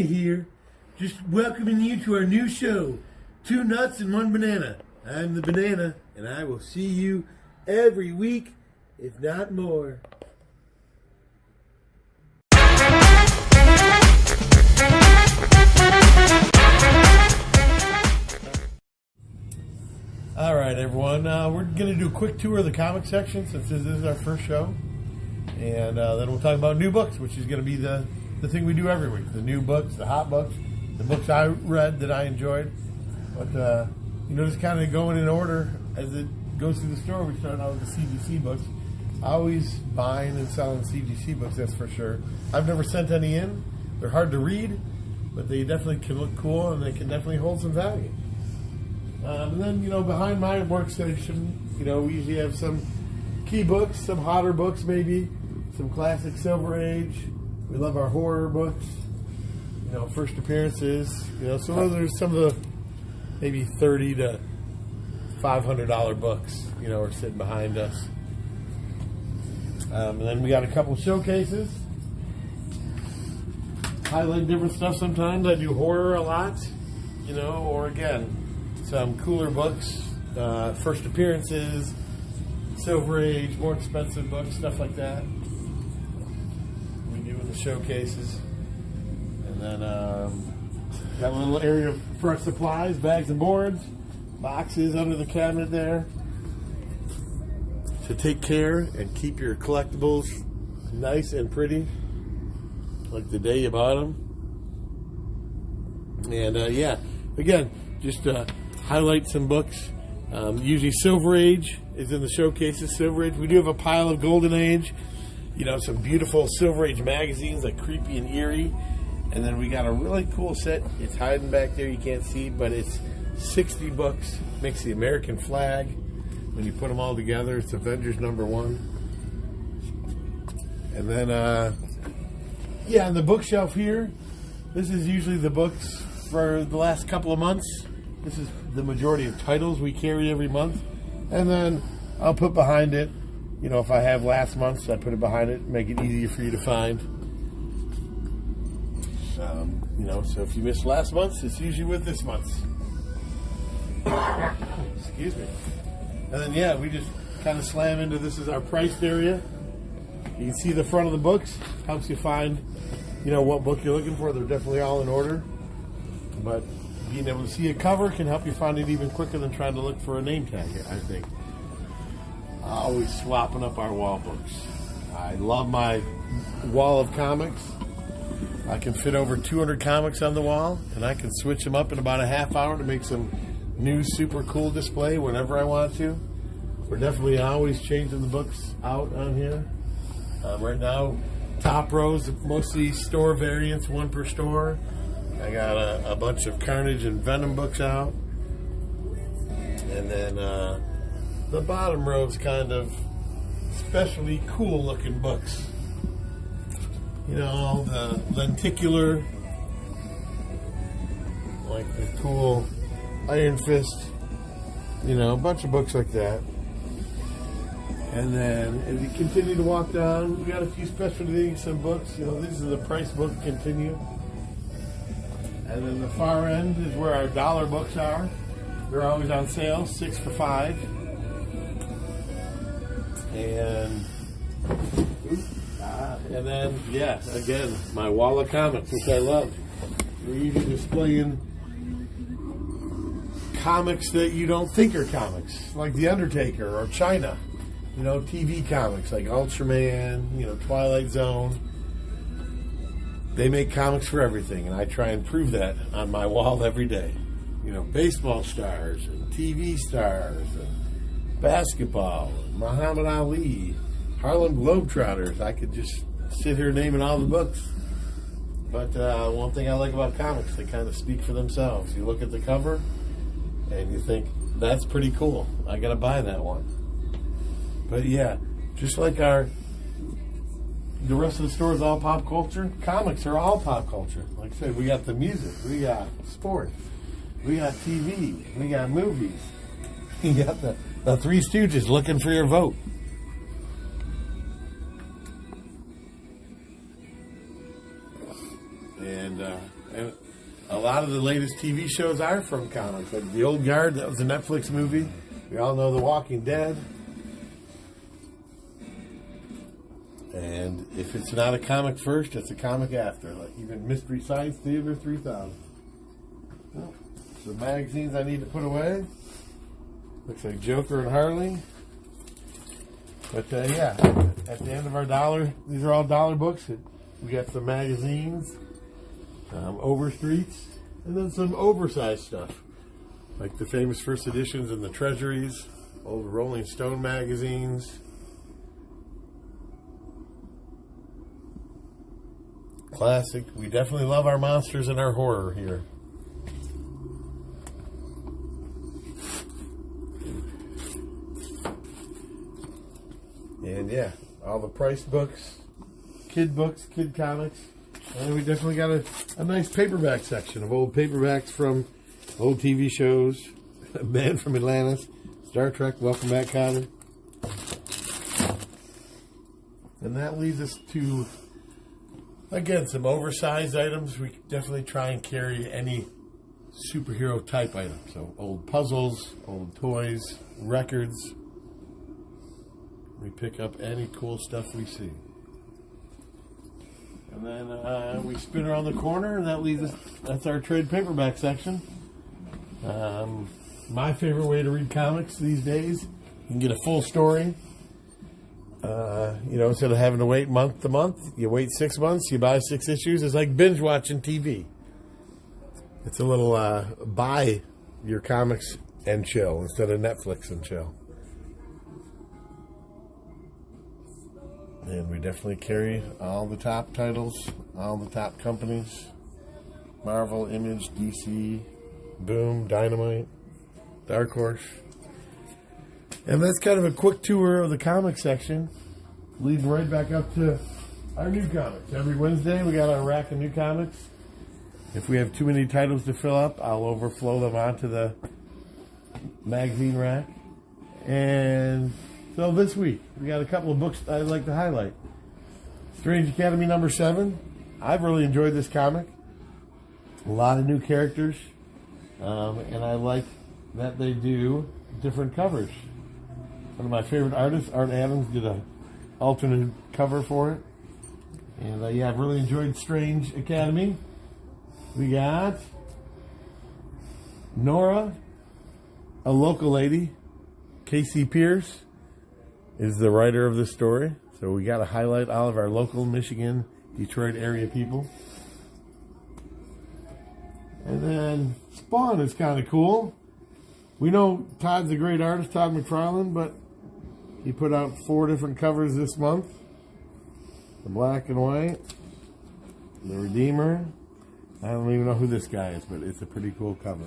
Banana here, just welcoming you to our new show, Two Nuts and One Banana. I'm the banana, and I will see you every week, if not more. All right, everyone. We're going to do a quick tour of the comic section since this is our first show. And then we'll talk about new books, which is going to be the thing we do every week. The new books, the hot books, the books I read that I enjoyed. But, just kind of going in order as it goes through the store. We start out with the CGC books. Always buying and selling CGC books, that's for sure. I've never sent any in. They're hard to read, but they definitely can look cool and they can definitely hold some value. And then, behind my workstation, we usually have some key books, some hotter books maybe, some classic Silver Age. We love our horror books, first appearances. So those are some of the maybe $30 to $500 books, are sitting behind us. And then we got a couple showcases. Highlight different stuff sometimes. I do horror a lot, or again, some cooler books, first appearances, Silver Age, more expensive books, stuff like that. We do in the showcases. And then got a little area for our supplies, bags and boards, boxes under the cabinet there. To take care and keep your collectibles nice and pretty, like the day you bought them. And again, just highlight some books. Usually Silver Age is in the showcases. Silver Age. We do have a pile of Golden Age. Some beautiful Silver Age magazines like Creepy and Eerie. And then we got a really cool set. It's hiding back there. You can't see, but it's 60 books. Makes the American flag. When you put them all together, it's Avengers #1. And then, on the bookshelf here, this is usually the books for the last couple of months. This is the majority of titles we carry every month. And then I'll put behind it, if I have last month's, I put it behind it, make it easier for you to find. So if you missed last month's, it's usually with this month's. Excuse me. And then, we just kind of slam into this is our priced area. You can see the front of the books. Helps you find, what book you're looking for. They're definitely all in order. But being able to see a cover can help you find it even quicker than trying to look for a name tag, I think. Always swapping up our wall books. I love my wall of comics. I can fit over 200 comics on the wall, and I can switch them up in about a half hour to make some new super cool display whenever I want to. We're definitely always changing the books out on here. Right now, top rows, mostly store variants, one per store. I got a bunch of Carnage and Venom books out. And then the bottom row is kind of especially cool looking books. All the lenticular, like the cool Iron Fist, a bunch of books like that. And then as you continue to walk down, we got a few specialty some books. These are the price book continue. And then the far end is where our dollar books are. They're always on sale, 6 for $5. And then, again, my wall of comics, which I love. We're usually displaying comics that you don't think are comics, like The Undertaker or China. TV comics like Ultraman, Twilight Zone. They make comics for everything, and I try and prove that on my wall every day. Baseball stars and TV stars and basketball, and Muhammad Ali, Harlem Globetrotters. I could just sit here naming all the books. But one thing I like about comics, they kind of speak for themselves. You look at the cover, and you think, that's pretty cool. I got to buy that one. But just like the rest of the store is all pop culture, comics are all pop culture. Like I said, we got the music, we got sports, we got TV, we got movies. You got the Three Stooges looking for your vote. And And a lot of the latest TV shows are from comics. Like The Old Guard, that was a Netflix movie. We all know The Walking Dead. And if it's not a comic first, it's a comic after. Like even Mystery Science Theater 3000. Well, the magazines I need to put away. Looks like Joker and Harley. But yeah, at the end of our dollar, these are all dollar books. We got some magazines, Overstreets, and then some oversized stuff. Like the famous first editions and the Treasuries, old Rolling Stone magazines. Classic. We definitely love our monsters and our horror here. And yeah, all the price books, kid comics. And we definitely got a nice paperback section of old paperbacks from old TV shows. Man from Atlantis, Star Trek, Welcome Back, Kotter. And that leads us to, again, some oversized items. We definitely try and carry any superhero type item. So old puzzles, old toys, records. We pick up any cool stuff we see. And then we spin around the corner, and that leads us, that's our trade paperback section. My favorite way to read comics these days, you can get a full story. You know, instead of having to wait month to month, you wait 6 months, you buy 6 issues. It's like binge watching TV. It's a little buy your comics and chill instead of Netflix and chill. And we definitely carry all the top titles, all the top companies. Marvel, Image, DC, Boom, Dynamite, Dark Horse. And that's kind of a quick tour of the comic section. Leading right back up to our new comics. Every Wednesday we got our rack of new comics. If we have too many titles to fill up, I'll overflow them onto the magazine rack. And so this week, we got a couple of books I'd like to highlight. Strange Academy number 7. I've really enjoyed this comic. A lot of new characters. And I like that they do different covers. One of my favorite artists, Art Adams, did an alternate cover for it. And yeah, I've really enjoyed Strange Academy. We got Nora, a local lady. Casey Pierce is the writer of this story. So we got to highlight all of our local Michigan, Detroit area people. And then Spawn is kind of cool. We know Todd's a great artist, Todd McFarlane, but he put out 4 different covers this month. The black and white, the Redeemer. I don't even know who this guy is, but it's a pretty cool cover.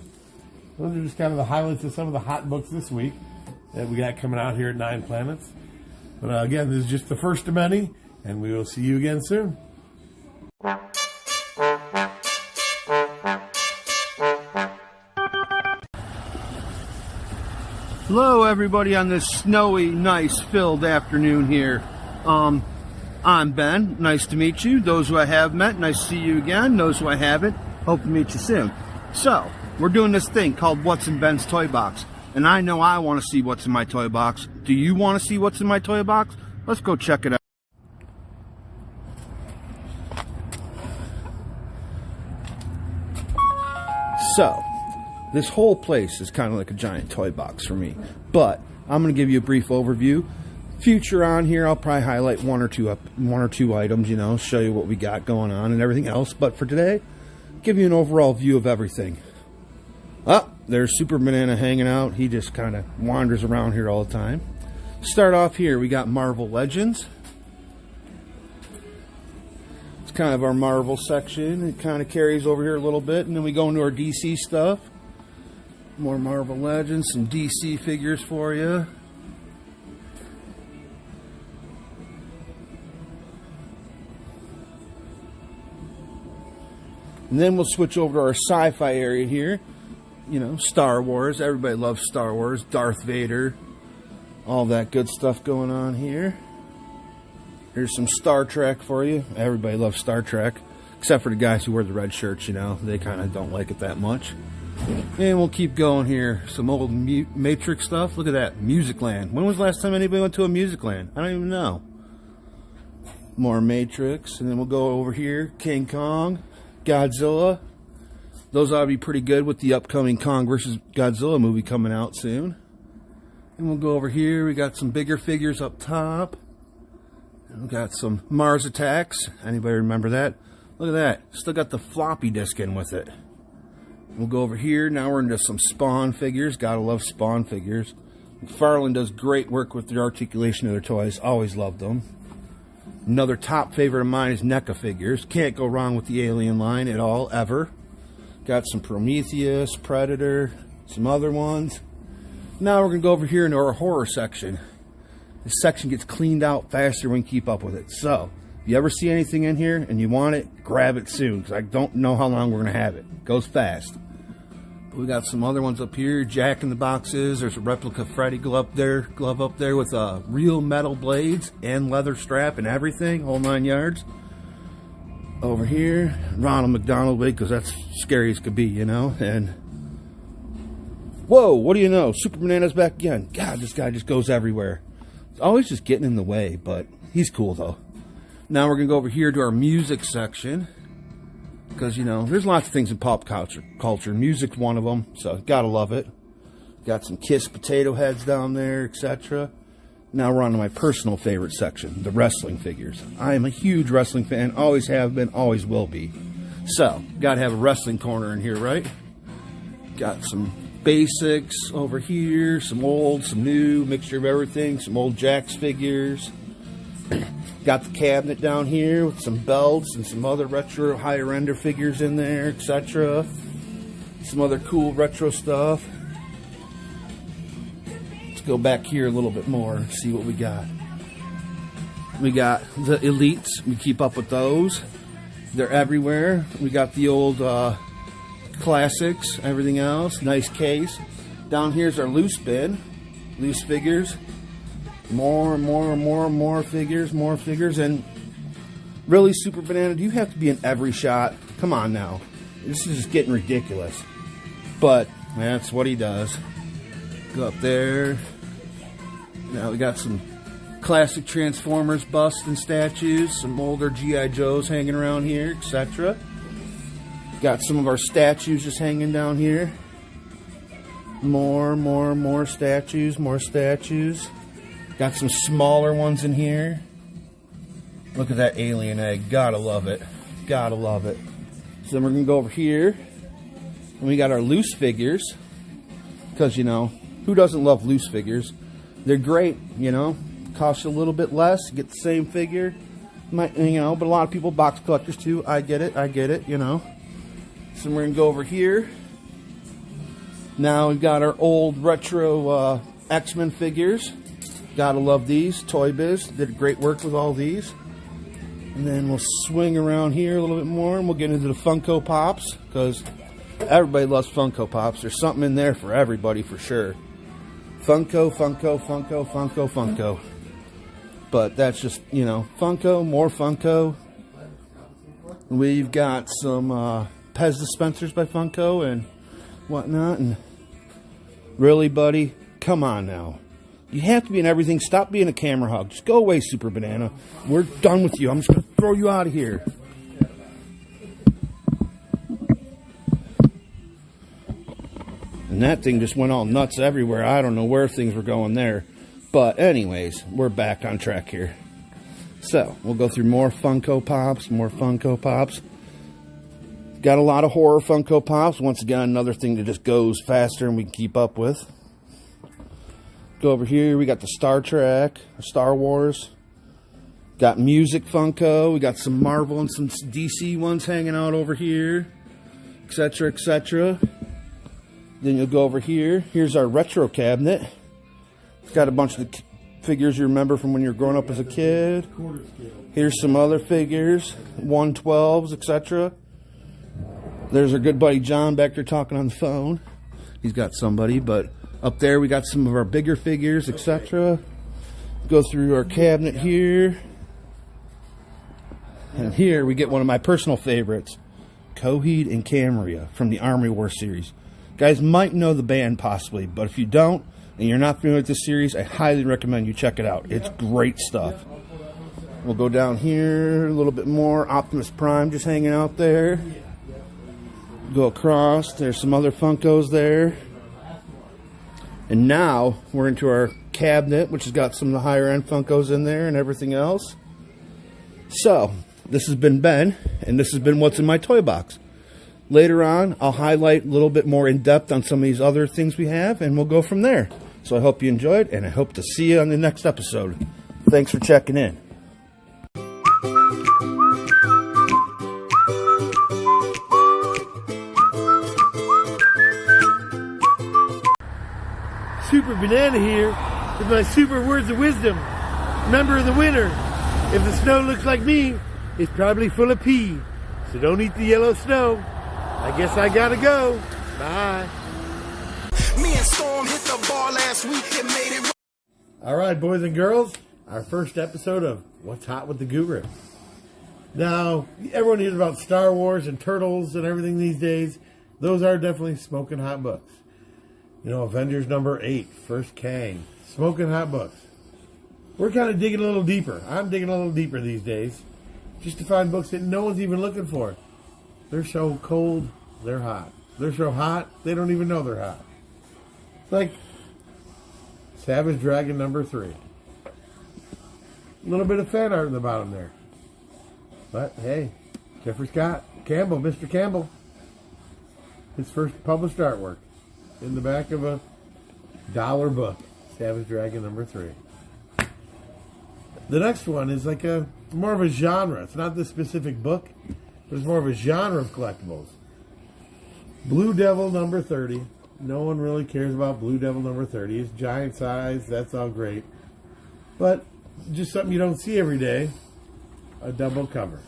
Those are just kind of the highlights of some of the hot books this week that we got coming out here at 9 Planets. But again, this is just the first of many, and we will see you again soon. Hello everybody on this snowy, nice filled afternoon here. I'm Ben, nice to meet you. Those who I have met, nice to see you again. Those who I haven't, hope to meet you soon. So, we're doing this thing called What's in Ben's Toy Box. And I know I want to see what's in my toy box. Do you want to see what's in my toy box? Let's go check it out. So, this whole place is kind of like a giant toy box for me. But, I'm going to give you a brief overview. Future on here, I'll probably highlight one or two items, you know, show you what we got going on and everything else. But for today, give you an overall view of everything. Oh, there's Super Banana hanging out. He just kind of wanders around here all the time. Start off here, we got Marvel Legends. It's kind of our Marvel section. It kind of carries over here a little bit, and then we go into our DC stuff. More Marvel Legends, some DC figures for you. And then we'll switch over to our sci-fi area here. You know, Star Wars. Everybody loves Star Wars. Darth Vader. All that good stuff going on here. Here's some Star Trek for you. Everybody loves Star Trek. Except for the guys who wear the red shirts, you know, they kind of don't like it that much. And we'll keep going here. Some old Matrix stuff. Look at that, Music Land. When was the last time anybody went to a Music Land? I don't even know. More Matrix, and then we'll go over here. King Kong, Godzilla. Those ought to be pretty good with the upcoming Kong versus Godzilla movie coming out soon. And we'll go over here. We got some bigger figures up top. And we got some Mars Attacks. Anybody remember that? Look at that. Still got the floppy disk in with it. We'll go over here. Now we're into some Spawn figures. Gotta love Spawn figures. McFarlane does great work with the articulation of their toys. Always loved them. Another top favorite of mine is NECA figures. Can't go wrong with the Alien line at all, ever. Got some Prometheus, Predator, some other ones. Now we're going to go over here into our horror section. This section gets cleaned out faster when we keep up with it. So, if you ever see anything in here and you want it, grab it soon, because I don't know how long we're going to have it. It goes fast. But we got some other ones up here. Jack in the Boxes. There's a replica Freddy glove up there with real metal blades and leather strap and everything, whole 9 yards. Over here, Ronald McDonald wig, because that's scary as could be, you know. And whoa, what do you know? Super Banana's back again. God, this guy just goes everywhere. He's always just getting in the way, but he's cool though. Now we're gonna go over here to our music section, because you know there's lots of things in pop culture. Music's one of them, so gotta love it. Got some Kiss potato heads down there, etc. Now we're on to my personal favorite section, the wrestling figures. I am a huge wrestling fan, always have been, always will be. So, gotta have a wrestling corner in here, right? Got some basics over here, some old, some new, mixture of everything, some old Jakks figures. Got the cabinet down here with some belts and some other retro higher ender figures in there, etc. Some other cool retro stuff. Go back here a little bit more and see what we got. We got the Elites. We keep up with those. They're everywhere. We got the old classics, everything else. Nice case. Down here's our loose bin. Loose figures. More figures. And really, Super Banana, do you have to be in every shot? Come on now. This is just getting ridiculous. But that's what he does. Go up there. Now we got some classic Transformers busts and statues, some older G.I. Joes hanging around here, etc. Got some of our statues just hanging down here. More statues, more statues. Got some smaller ones in here. Look at that alien egg. Gotta love it. Gotta love it. So then we're going to go over here. And we got our loose figures. Because, you know, who doesn't love loose figures? They're great, you know. Cost you a little bit less, get the same figure. Might, you know, but a lot of people box collectors too. I get it, you know. So we're gonna go over here. Now we've got our old retro X-Men figures. Gotta love these. Toy Biz did great work with all these. And then we'll swing around here a little bit more, and we'll get into the Funko Pops, because everybody loves Funko Pops. There's something in there for everybody for sure. Funko. But that's just, you know, Funko, more Funko. We've got some Pez dispensers by Funko and whatnot. And really, buddy, come on now. You have to be in everything. Stop being a camera hog. Just go away, Super Banana. We're done with you. I'm just going to throw you out of here. And that thing just went all nuts everywhere. I don't know where things were going there. But anyways, we're back on track here. So, we'll go through more Funko Pops, Got a lot of horror Funko Pops. Once again, another thing that just goes faster and we can keep up with. Go over here, we got the Star Trek, Star Wars. Got music Funko. We got some Marvel and some DC ones hanging out over here. Etc, etc. Then you'll go over here. Here's our retro cabinet. It's got a bunch of the figures you remember from when you were growing up as a kid. Here's some other figures, 112s, etc. There's our good buddy John back there talking on the phone. He's got somebody, but up there we got some of our bigger figures, etc. Go through our cabinet here. And here we get one of my personal favorites, Coheed and Cambria from the Army War series. Guys might know the band possibly, but if you don't and you're not familiar with this series, I highly recommend you check it out. It's great stuff. We'll go down here a little bit more. Optimus Prime just hanging out there. Go across. There's some other Funkos there. And now we're into our cabinet, which has got some of the higher end Funkos in there and everything else. So, this has been Ben, and this has been What's in My Toy Box. Later on, I'll highlight a little bit more in depth on some of these other things we have, and we'll go from there. So I hope you enjoyed, and I hope to see you on the next episode. Thanks for checking in. Super Banana here with my super words of wisdom. Remember the winter. If the snow looks like me, it's probably full of pee. So don't eat the yellow snow. I guess I gotta go. Bye. Me and Storm hit the bar last week and made it. All right, boys and girls, our first episode of What's Hot with the Guru. Now, everyone hears about Star Wars and Turtles and everything these days. Those are definitely smoking hot books. You know, Avengers number 8, First Kang, smoking hot books. We're kind of digging a little deeper. I'm digging a little deeper these days, just to find books that no one's even looking for. They're so cold, they're hot. They're so hot, they don't even know they're hot. It's like Savage Dragon number 3. A little bit of fan art in the bottom there. But hey, Jeffrey Scott Campbell, Mr. Campbell, his first published artwork in the back of a dollar book, Savage Dragon number 3. The next one is like more of a genre. It's not this specific book, but it's more of a genre of collectibles. Blue Devil number 30. No one really cares about Blue Devil number 30. It's giant size. That's all great. But just something you don't see every day. A double cover.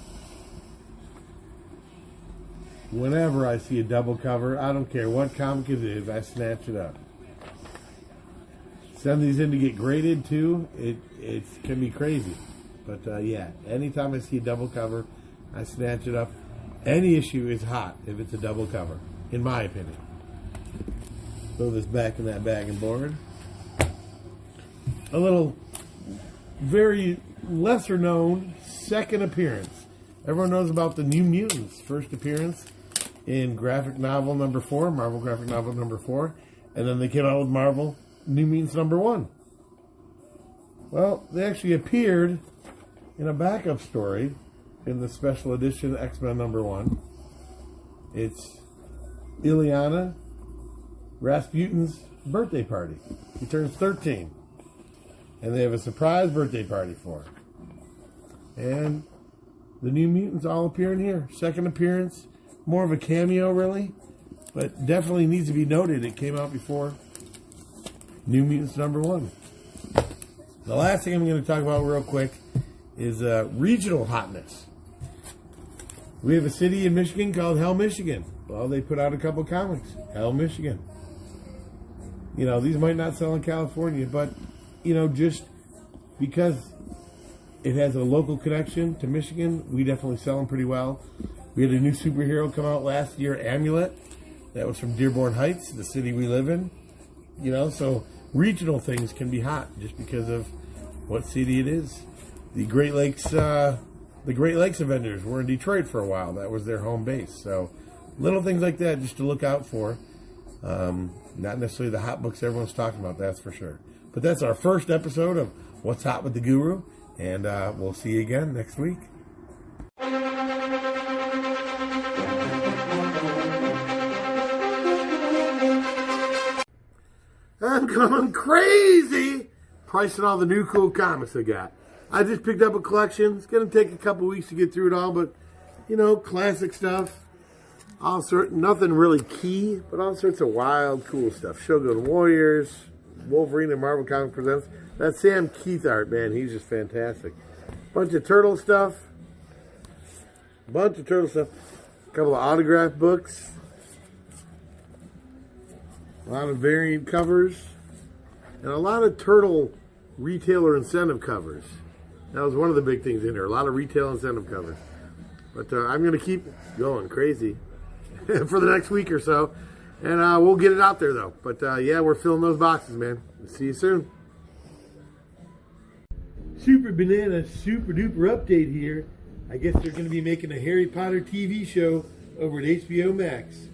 Whenever I see a double cover, I don't care what comic it is, I snatch it up. Send these in to get graded too. It can be crazy. But yeah, anytime I see a double cover, I snatch it up. Any issue is hot if it's a double cover, in my opinion. Throw this back in that bag and board. A little very lesser known second appearance. Everyone knows about the New Mutants first appearance in graphic novel number 4, Marvel graphic novel number 4, and then they came out with Marvel New Mutants number 1. Well, they actually appeared in a backup story in the special edition X-Men number 1. It's Illyana Rasputin's birthday party. He turns 13. And they have a surprise birthday party for her. And the New Mutants all appear in here. Second appearance. More of a cameo, really. But definitely needs to be noted. It came out before New Mutants number 1. The last thing I'm going to talk about real quick is regional hotness. We have a city in Michigan called Hell, Michigan. Well, they put out a couple comics. Hell, Michigan. You know, these might not sell in California, but, you know, just because it has a local connection to Michigan, we definitely sell them pretty well. We had a new superhero come out last year, Amulet. That was from Dearborn Heights, the city we live in. You know, so regional things can be hot just because of what city it is. The Great Lakes Avengers were in Detroit for a while. That was their home base. So little things like that just to look out for. Not necessarily the hot books everyone's talking about, that's for sure. But that's our first episode of What's Hot with the Guru. And we'll see you again next week. I'm going crazy pricing all the new cool comics I got. I just picked up a collection. It's going to take a couple weeks to get through it all, but, you know, classic stuff. Nothing really key, but all sorts of wild, cool stuff. Shogun Warriors, Wolverine and Marvel Comics Presents. That Sam Keith art, man, he's just fantastic. Bunch of turtle stuff. A couple of autograph books. A lot of variant covers. And a lot of turtle retailer incentive covers. That was one of the big things in there. A lot of retail incentive covers. But I'm going to keep going crazy for the next week or so. And we'll get it out there, though. But, yeah, we're filling those boxes, man. See you soon. Super Banana Super Duper update here. I guess they're going to be making a Harry Potter TV show over at HBO Max.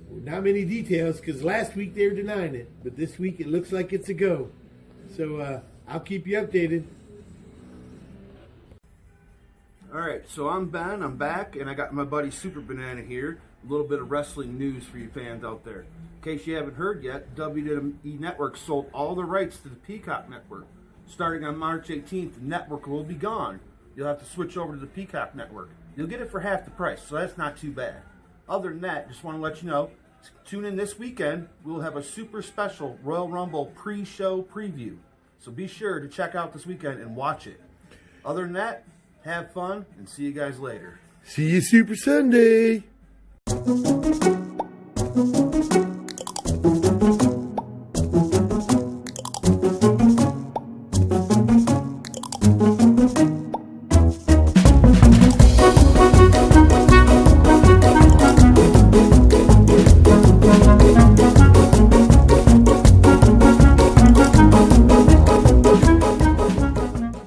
Not many details because last week they were denying it. But this week it looks like it's a go. So I'll keep you updated. Alright, so I'm Ben, I'm back, and I got my buddy Super Banana here. A little bit of wrestling news for you fans out there. In case you haven't heard yet, WWE Network sold all the rights to the Peacock Network. Starting on March 18th, the network will be gone. You'll have to switch over to the Peacock Network. You'll get it for half the price, so that's not too bad. Other than that, just want to let you know, tune in this weekend. We'll have a super special Royal Rumble pre-show preview. So be sure to check out this weekend and watch it. Other than that, have fun, and see you guys later. See you Super Sunday.